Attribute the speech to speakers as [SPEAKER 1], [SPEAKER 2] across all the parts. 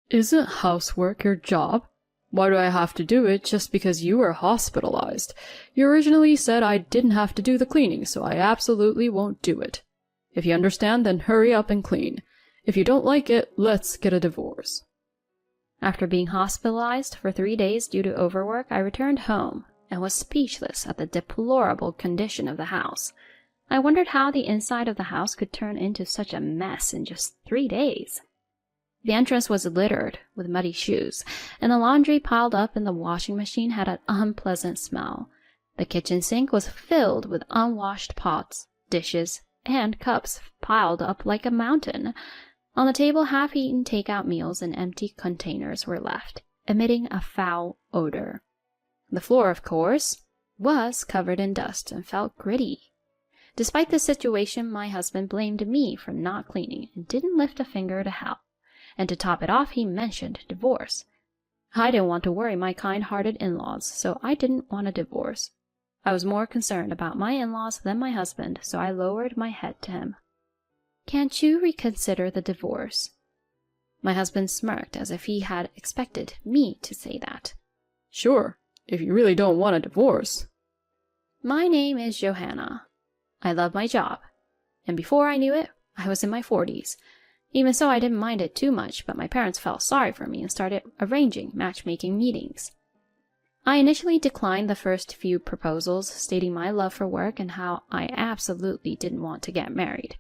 [SPEAKER 1] Isn't housework your job? Why do I have to do it just because you were hospitalized? You originally said I didn't have to do the cleaning, so I absolutely won't do it. If you understand, then hurry up and clean. If you don't like it, let's get a divorce.
[SPEAKER 2] After being hospitalized for 3 days due to overwork, I returned home and was speechless at the deplorable condition of the house. I wondered how the inside of the house could turn into such a mess in just 3 days. The entrance was littered with muddy shoes, and the laundry piled up in the washing machine had an unpleasant smell. The kitchen sink was filled with unwashed pots, dishes, and cups piled up like a mountain. On the table, half-eaten takeout meals in empty containers were left, emitting a foul odor. The floor, of course, was covered in dust and felt gritty. Despite the situation, my husband blamed me for not cleaning and didn't lift a finger to help. And to top it off, he mentioned divorce. I didn't want to worry my kind-hearted in-laws, so I didn't want a divorce. I was more concerned about my in-laws than my husband, so I lowered my head to him. "Can't you reconsider the divorce?" My husband smirked as if he had expected me to say that.
[SPEAKER 1] Sure, if you really don't want a divorce.
[SPEAKER 2] My name is Johanna. I love my job, and before I knew it, I was in my 40s. Even so, I didn't mind it too much, but my parents felt sorry for me and started arranging matchmaking meetings. I initially declined the first few proposals, stating my love for work and how I absolutely didn't want to get married.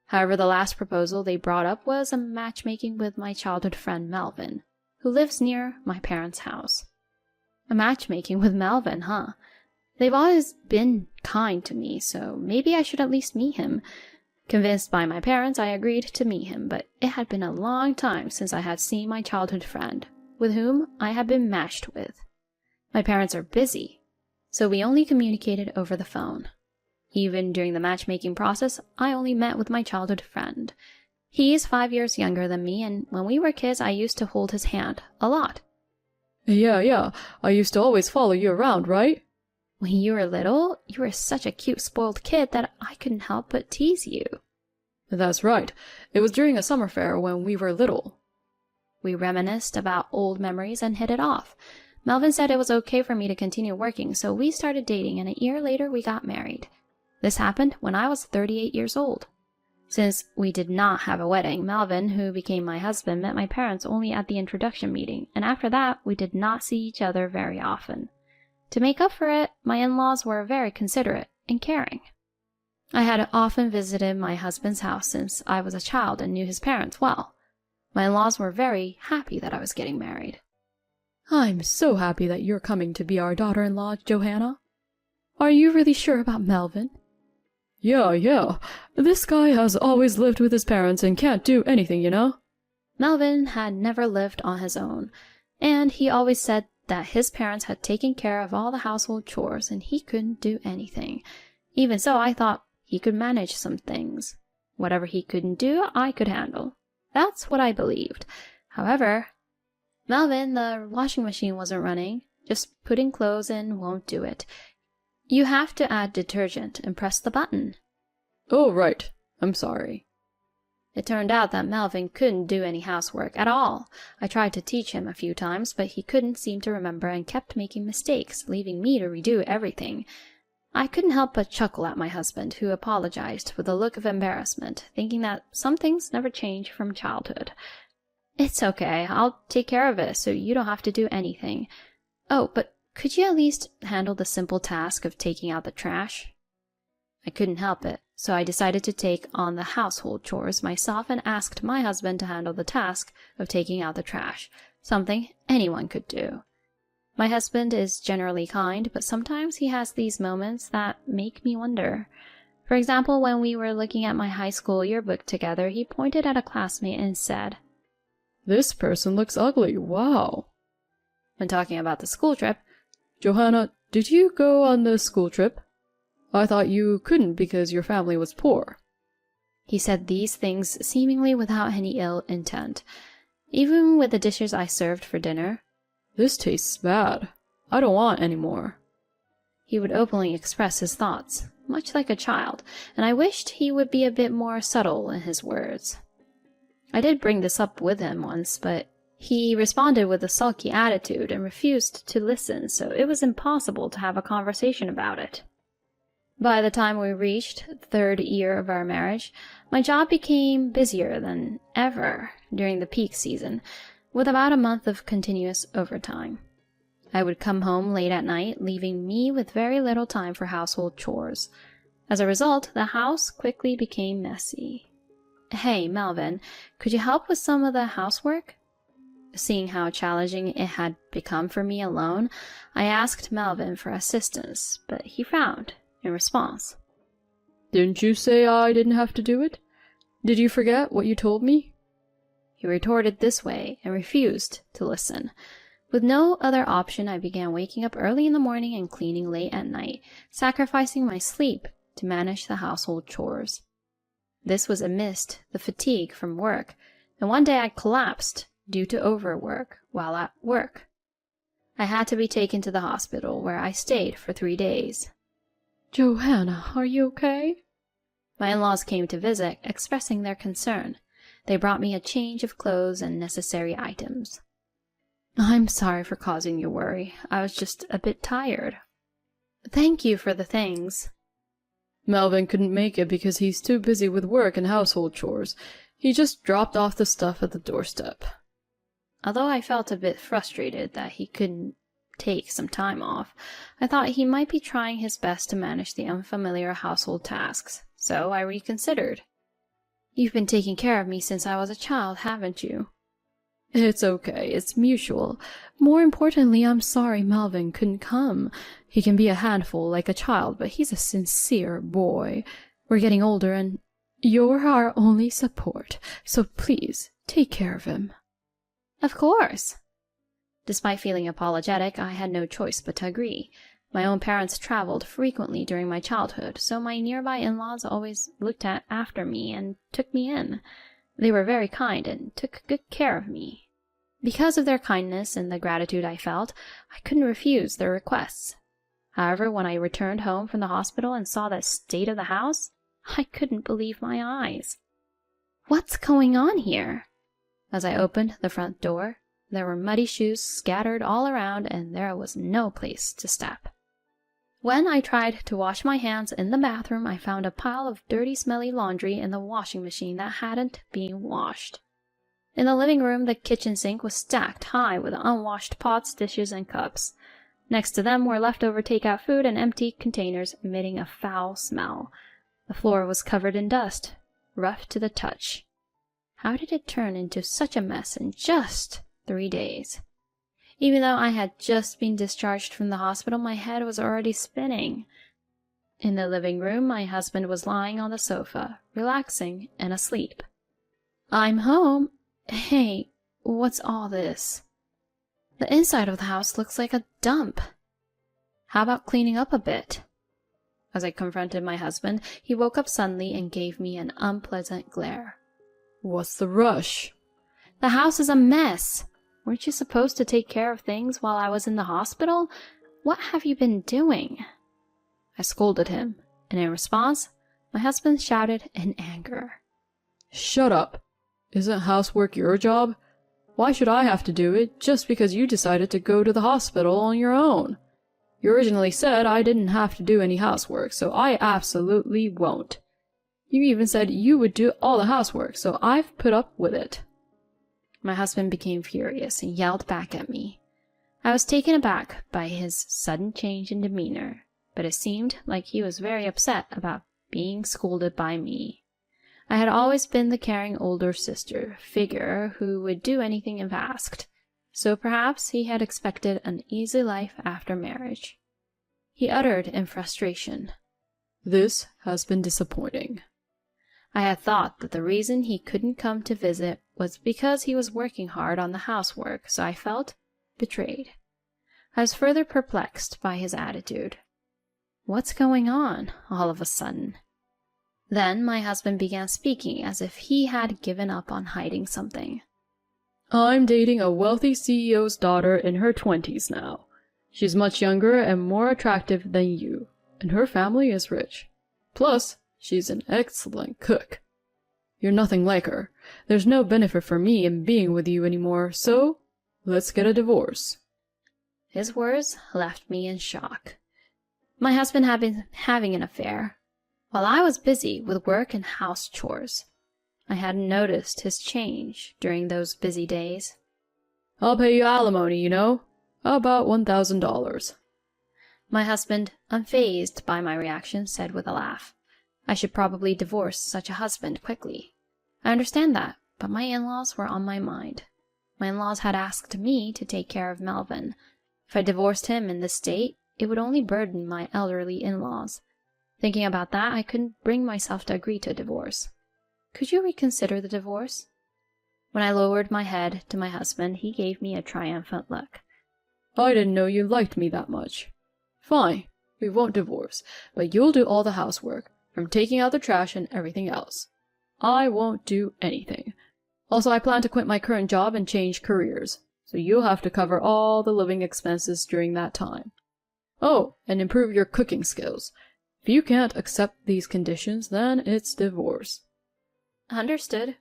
[SPEAKER 2] However, the last proposal they brought up was a matchmaking with my childhood friend Melvin, who lives near my parents' house. A matchmaking with Melvin, huh? They've always been kind to me, so maybe I should at least meet him. Convinced by my parents, I agreed to meet him, but it had been a long time since I had seen my childhood friend, with whom I had been matched with. My parents are busy, so we only communicated over the phone. Even during the matchmaking process, I only met with my childhood friend. He is 5 years younger than me, and when we were kids, I used to hold his hand a lot.
[SPEAKER 1] Yeah, I used to always follow you around, right?
[SPEAKER 2] When you were little, you were such a cute, spoiled kid that I couldn't help but tease you.
[SPEAKER 1] That's right. It was during a summer fair when we were little.
[SPEAKER 2] We reminisced about old memories and hit it off. Melvin said it was okay for me to continue working, so we started dating, and a year later we got married. This happened when I was 38 years old. Since we did not have a wedding, Melvin, who became my husband, met my parents only at the introduction meeting, and after that, we did not see each other very often. To make up for it, my in-laws were very considerate and caring. I had often visited my husband's house since I was a child and knew his parents well. My in-laws were very happy that I was getting married.
[SPEAKER 1] I'm so happy that you're coming to be our daughter-in-law, Johanna. Are you really sure about Melvin? Yeah. This guy has always lived with his parents and can't do anything, you know?
[SPEAKER 2] Melvin had never lived on his own, and he always said that his parents had taken care of all the household chores and he couldn't do anything. Even so, I thought he could manage some things. Whatever he couldn't do, I could handle. That's what I believed. However, Melvin, the washing machine wasn't running. Just putting clothes in won't do it. You have to add detergent and press the button.
[SPEAKER 1] Oh, right. I'm sorry.
[SPEAKER 2] It turned out that Melvin couldn't do any housework at all. I tried to teach him a few times, but he couldn't seem to remember and kept making mistakes, leaving me to redo everything. I couldn't help but chuckle at my husband, who apologized with a look of embarrassment, thinking that some things never change from childhood. It's okay, I'll take care of it so you don't have to do anything. Oh, but could you at least handle the simple task of taking out the trash? I couldn't help it, so I decided to take on the household chores myself and asked my husband to handle the task of taking out the trash, something anyone could do. My husband is generally kind, but sometimes he has these moments that make me wonder. For example, when we were looking at my high school yearbook together, he pointed at a classmate and said,
[SPEAKER 1] "This person looks ugly, wow."
[SPEAKER 2] When talking about the school trip,
[SPEAKER 1] "Johanna, did you go on the school trip? I thought you couldn't because your family was poor."
[SPEAKER 2] He said these things seemingly without any ill intent. Even with the dishes I served for dinner,
[SPEAKER 1] "This tastes bad. I don't want any more."
[SPEAKER 2] He would openly express his thoughts, much like a child, and I wished he would be a bit more subtle in his words. I did bring this up with him once, but He responded with a sulky attitude and refused to listen, so it was impossible to have a conversation about it. By the time we reached the 3rd year of our marriage, my job became busier than ever during the peak season, with about a month of continuous overtime. I would come home late at night, leaving me with very little time for household chores. As a result, the house quickly became messy. "Hey, Melvin, could you help with some of the housework?" Seeing how challenging it had become for me alone, I asked Melvin for assistance, but he frowned in response.
[SPEAKER 1] "Didn't you say I didn't have to do it? Did you forget what you told me?"
[SPEAKER 2] He retorted this way and refused to listen. With no other option, I began waking up early in the morning and cleaning late at night, sacrificing my sleep to manage the household chores. This was amidst the fatigue from work, and one day I collapsed due to overwork while at work. I had to be taken to the hospital, where I stayed for 3 days.
[SPEAKER 1] "Johanna, are you okay?"
[SPEAKER 2] My in-laws came to visit, expressing their concern. They brought me a change of clothes and necessary items. "I'm sorry for causing you worry. I was just a bit tired." "Thank you for the things."
[SPEAKER 1] "Melvin couldn't make it because he's too busy with work and household chores. He just dropped off the stuff at the doorstep."
[SPEAKER 2] Although I felt a bit frustrated that he couldn't take some time off, I thought he might be trying his best to manage the unfamiliar household tasks, so I reconsidered. "You've been taking care of me since I was a child, haven't you?"
[SPEAKER 1] "It's okay, it's mutual. More importantly, I'm sorry Melvin couldn't come. He can be a handful like a child, but he's a sincere boy. We're getting older and you're our only support, so please take care of him."
[SPEAKER 2] "Of course." Despite feeling apologetic, I had no choice but to agree. My own parents traveled frequently during my childhood, so my nearby in-laws always looked after me and took me in. They were very kind and took good care of me. Because of their kindness and the gratitude I felt, I couldn't refuse their requests. However, when I returned home from the hospital and saw the state of the house, I couldn't believe my eyes. "What's going on here?" As I opened the front door, there were muddy shoes scattered all around and there was no place to step. When I tried to wash my hands in the bathroom, I found a pile of dirty, smelly laundry in the washing machine that hadn't been washed. In the living room, the kitchen sink was stacked high with unwashed pots, dishes, and cups. Next to them were leftover takeout food and empty containers emitting a foul smell. The floor was covered in dust, rough to the touch. How did it turn into such a mess in just 3 days? Even though I had just been discharged from the hospital, my head was already spinning. In the living room, my husband was lying on the sofa, relaxing and asleep. "I'm home. Hey, what's all this? The inside of the house looks like a dump. How about cleaning up a bit?" As I confronted my husband, he woke up suddenly and gave me an unpleasant glare.
[SPEAKER 1] "What's the rush?"
[SPEAKER 2] "The house is a mess. Weren't you supposed to take care of things while I was in the hospital? What have you been doing?" I scolded him, and in response, my husband shouted in anger.
[SPEAKER 1] "Shut up. Isn't housework your job? Why should I have to do it just because you decided to go to the hospital on your own? You originally said I didn't have to do any housework, so I absolutely won't. You even said you would do all the housework, so I've put up with it." My husband became furious and yelled back at me. I was taken aback by his sudden change in demeanor, but it seemed like he was very upset about being scolded by me. I had always been the caring older sister figure who would do anything if asked, so perhaps he had expected an easy life after marriage. He uttered in frustration, "This has been disappointing."
[SPEAKER 2] I had thought that the reason he couldn't come to visit was because he was working hard on the housework, so I felt betrayed. I was further perplexed by his attitude. What's going on all of a sudden? Then my husband began speaking as if he had given up on hiding something.
[SPEAKER 1] "I'm dating a wealthy CEO's daughter in her 20s now. She's much younger and more attractive than you, and her family is rich. Plus, she's an excellent cook. You're nothing like her. There's no benefit for me in being with you anymore, so let's get a divorce."
[SPEAKER 2] His words left me in shock. My husband had been having an affair, while I was busy with work and house chores. I hadn't noticed his change during those busy days.
[SPEAKER 1] "I'll pay you alimony, you know. About $1,000.
[SPEAKER 2] My husband, unfazed by my reaction, said with a laugh, "I should probably divorce such a husband quickly. I understand that, but my in-laws were on my mind. My in-laws had asked me to take care of Melvin. If I divorced him in this state, it would only burden my elderly in-laws. Thinking about that, I couldn't bring myself to agree to a divorce. Could you reconsider the divorce?" When I lowered my head to my husband, he gave me a triumphant look.
[SPEAKER 1] "I didn't know you liked me that much. Fine, we won't divorce, but you'll do all the housework, from taking out the trash and everything else. I won't do anything. Also, I plan to quit my current job and change careers, so you'll have to cover all the living expenses during that time. Oh, and improve your cooking skills. If you can't accept these conditions, then it's divorce."
[SPEAKER 2] Understood.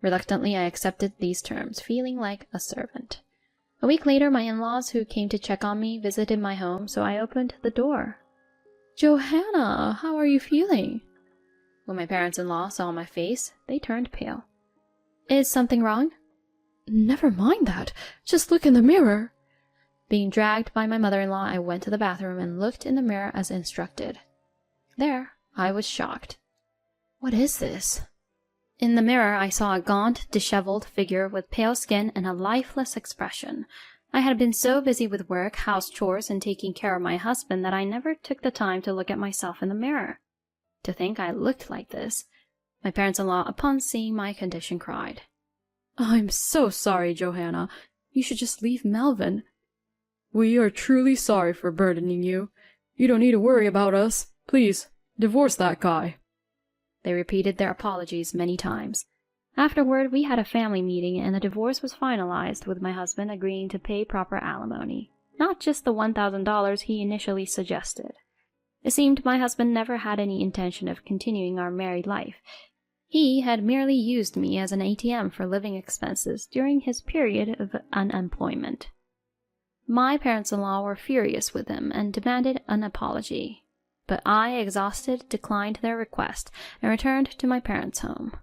[SPEAKER 2] Reluctantly, I accepted these terms, feeling like a servant. A week later, my in-laws, who came to check on me, visited my home, so I opened the door.
[SPEAKER 1] "Johanna, how are you feeling?"
[SPEAKER 2] When my parents-in-law saw my face, they turned pale. "Is something wrong?"
[SPEAKER 1] "Never mind that. Just look in the mirror."
[SPEAKER 2] Being dragged by my mother-in-law, I went to the bathroom and looked in the mirror as instructed. There, I was shocked. What is this? In the mirror, I saw a gaunt, disheveled figure with pale skin and a lifeless expression. I had been so busy with work, house chores, and taking care of my husband that I never took the time to look at myself in the mirror. To think I looked like this. My parents-in-law, upon seeing my condition, cried,
[SPEAKER 1] "I'm so sorry, Johanna. You should just leave Melvin." "We are truly sorry for burdening you. You don't need to worry about us. Please, divorce that guy."
[SPEAKER 2] They repeated their apologies many times. Afterward, we had a family meeting, and the divorce was finalized, with my husband agreeing to pay proper alimony, not just the $1,000 he initially suggested. It seemed my husband never had any intention of continuing our married life. He had merely used me as an ATM for living expenses during his period of unemployment. My parents-in-law were furious with him and demanded an apology, but I, exhausted, declined their request and returned to my parents' home.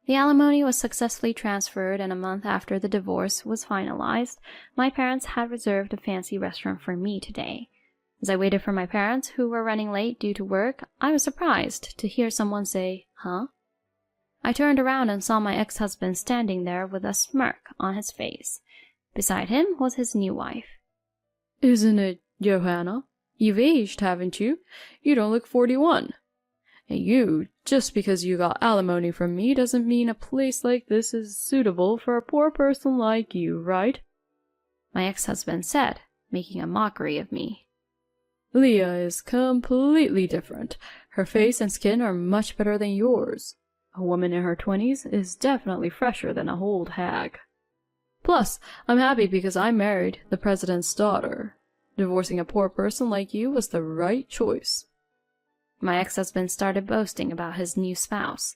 [SPEAKER 2] The alimony was successfully transferred, and a month after the divorce was finalized, my parents had reserved a fancy restaurant for me today. As I waited for my parents, who were running late due to work, I was surprised to hear someone say, "Huh?" I turned around and saw my ex-husband standing there with a smirk on his face. Beside him was his new wife.
[SPEAKER 1] "Isn't it Johanna? You've aged, haven't you? You don't look 41. And you, just because you got alimony from me doesn't mean a place like this is suitable for a poor person like you, right?"
[SPEAKER 2] My ex-husband said, making a mockery of me.
[SPEAKER 1] "Leah is completely different. Her face and skin are much better than yours. A woman in her 20s is definitely fresher than a old hag. Plus, I'm happy because I married the president's daughter. Divorcing a poor person like you was the right choice."
[SPEAKER 2] My ex-husband started boasting about his new spouse.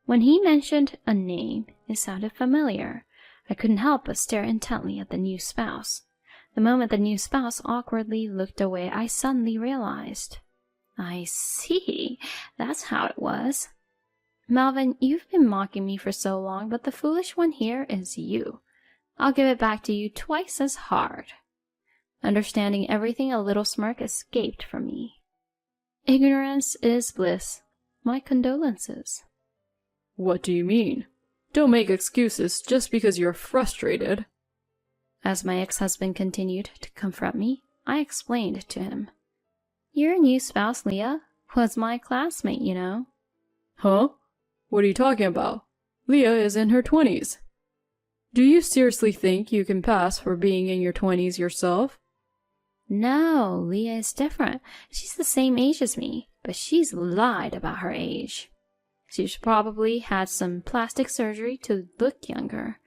[SPEAKER 2] When he mentioned a name, it sounded familiar. I couldn't help but stare intently at the new spouse. The moment the new spouse awkwardly looked away, I suddenly realized. I see. That's how it was. Melvin, you've been mocking me for so long, but the foolish one here is you. I'll give it back to you twice as hard. Understanding everything, a little smirk escaped from me. Ignorance is bliss. My condolences.
[SPEAKER 1] "What do you mean? Don't make excuses just because you're frustrated."
[SPEAKER 2] As my ex-husband continued to confront me, I explained to him. Your new spouse, Leah, was my classmate, you know.
[SPEAKER 1] "Huh? What are you talking about? Leah is in her 20s. Do you seriously think you can pass for being in your 20s yourself?"
[SPEAKER 2] No, Leah is different. She's the same age as me, but she's lied about her age. She's probably had some plastic surgery to look younger.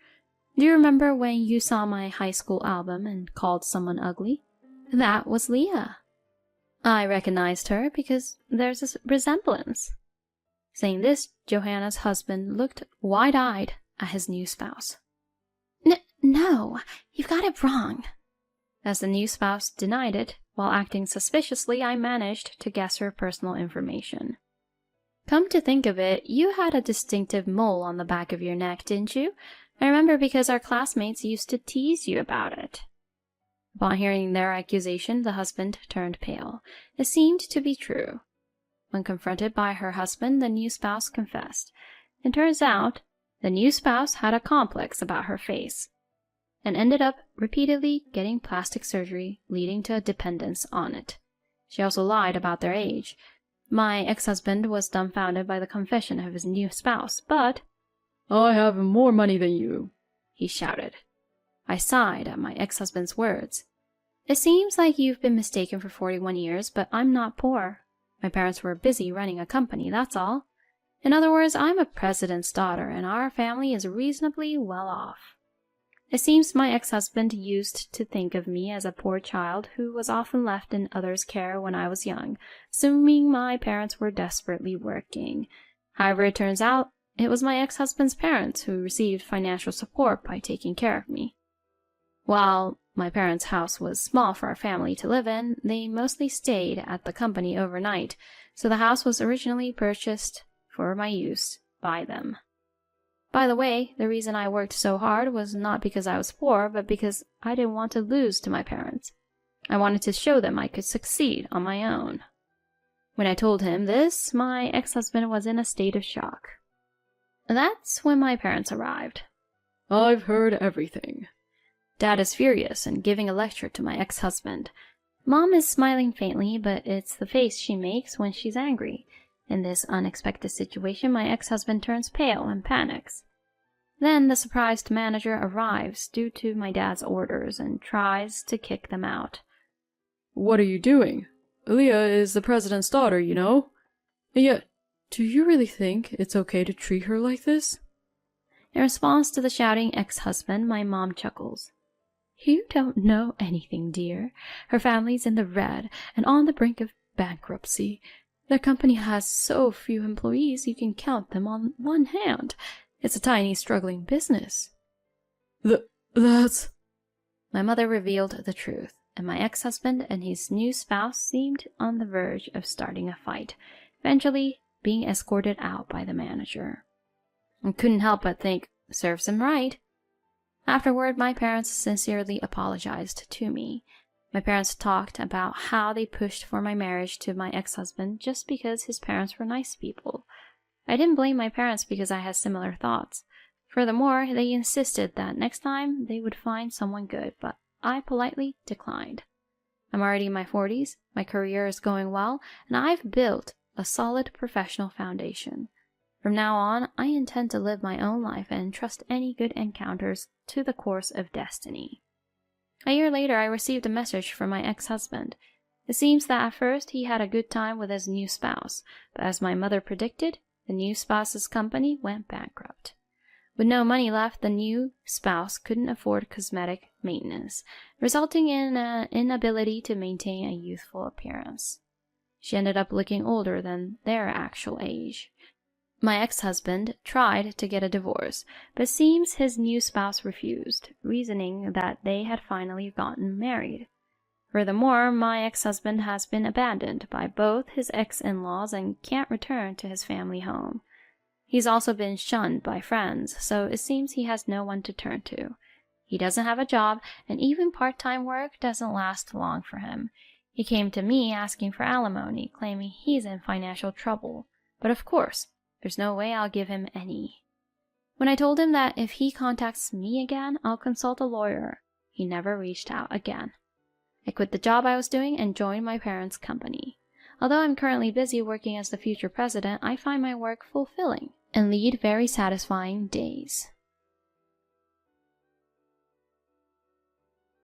[SPEAKER 2] Do you remember when you saw my high school album and called someone ugly? That was Leah. I recognized her because there's a resemblance. Saying this, Johanna's husband looked wide-eyed at his new spouse. No, you've got it wrong. As the new spouse denied it, while acting suspiciously, I managed to guess her personal information. Come to think of it, you had a distinctive mole on the back of your neck, didn't you? I remember because our classmates used to tease you about it. Upon hearing their accusation, the husband turned pale. It seemed to be true. When confronted by her husband, the new spouse confessed. It turns out, the new spouse had a complex about her face, and ended up repeatedly getting plastic surgery, leading to a dependence on it. She also lied about their age. My ex-husband was dumbfounded by the confession of his new spouse, but,
[SPEAKER 1] "I have more money than you,"
[SPEAKER 2] he shouted. I sighed at my ex-husband's words. It seems like you've been mistaken for 41 years, but I'm not poor. My parents were busy running a company, that's all. In other words, I'm a president's daughter, and our family is reasonably well off. It seems my ex-husband used to think of me as a poor child who was often left in others' care when I was young, assuming my parents were desperately working. However, it turns out it was my ex-husband's parents who received financial support by taking care of me. While my parents' house was small for our family to live in, they mostly stayed at the company overnight, so the house was originally purchased for my use by them. By the way, the reason I worked so hard was not because I was poor, but because I didn't want to lose to my parents. I wanted to show them I could succeed on my own. When I told him this, my ex-husband was in a state of shock. That's when my parents arrived.
[SPEAKER 1] "I've heard everything."
[SPEAKER 2] Dad is furious and giving a lecture to my ex-husband. Mom is smiling faintly, but it's the face she makes when she's angry. In this unexpected situation, my ex-husband turns pale and panics. Then the surprised manager arrives due to my dad's orders and tries to kick them out.
[SPEAKER 1] "What are you doing? Aaliyah is the president's daughter, you know. And yet, do you really think it's okay to treat her like this?"
[SPEAKER 2] In response to the shouting ex-husband, my mom chuckles. "You don't know anything, dear. Her family's in the red and on the brink of bankruptcy. Their company has so few employees you can count them on one hand. It's a tiny, struggling business."
[SPEAKER 1] That's...
[SPEAKER 2] My mother revealed the truth, and my ex-husband and his new spouse seemed on the verge of starting a fight, eventually being escorted out by the manager. I couldn't help but think, serves him right. Afterward, my parents sincerely apologized to me. My parents talked about how they pushed for my marriage to my ex-husband just because his parents were nice people. I didn't blame my parents because I had similar thoughts. Furthermore, they insisted that next time they would find someone good, but I politely declined. I'm already in my 40s, my career is going well, and I've built a solid professional foundation. From now on, I intend to live my own life and trust any good encounters to the course of destiny. A year later, I received a message from my ex-husband. It seems that at first he had a good time with his new spouse, but as my mother predicted, the new spouse's company went bankrupt. With no money left, the new spouse couldn't afford cosmetic maintenance, resulting in an inability to maintain a youthful appearance. She ended up looking older than their actual age. My ex-husband tried to get a divorce, but it seems his new spouse refused, reasoning that they had finally gotten married. Furthermore, my ex-husband has been abandoned by both his ex-in-laws and can't return to his family home. He's also been shunned by friends, so it seems he has no one to turn to. He doesn't have a job, and even part-time work doesn't last long for him. He came to me asking for alimony, claiming he's in financial trouble. But of course, there's no way I'll give him any. When I told him that if he contacts me again, I'll consult a lawyer, he never reached out again. I quit the job I was doing and joined my parents' company. Although I'm currently busy working as the future president, I find my work fulfilling and lead very satisfying days.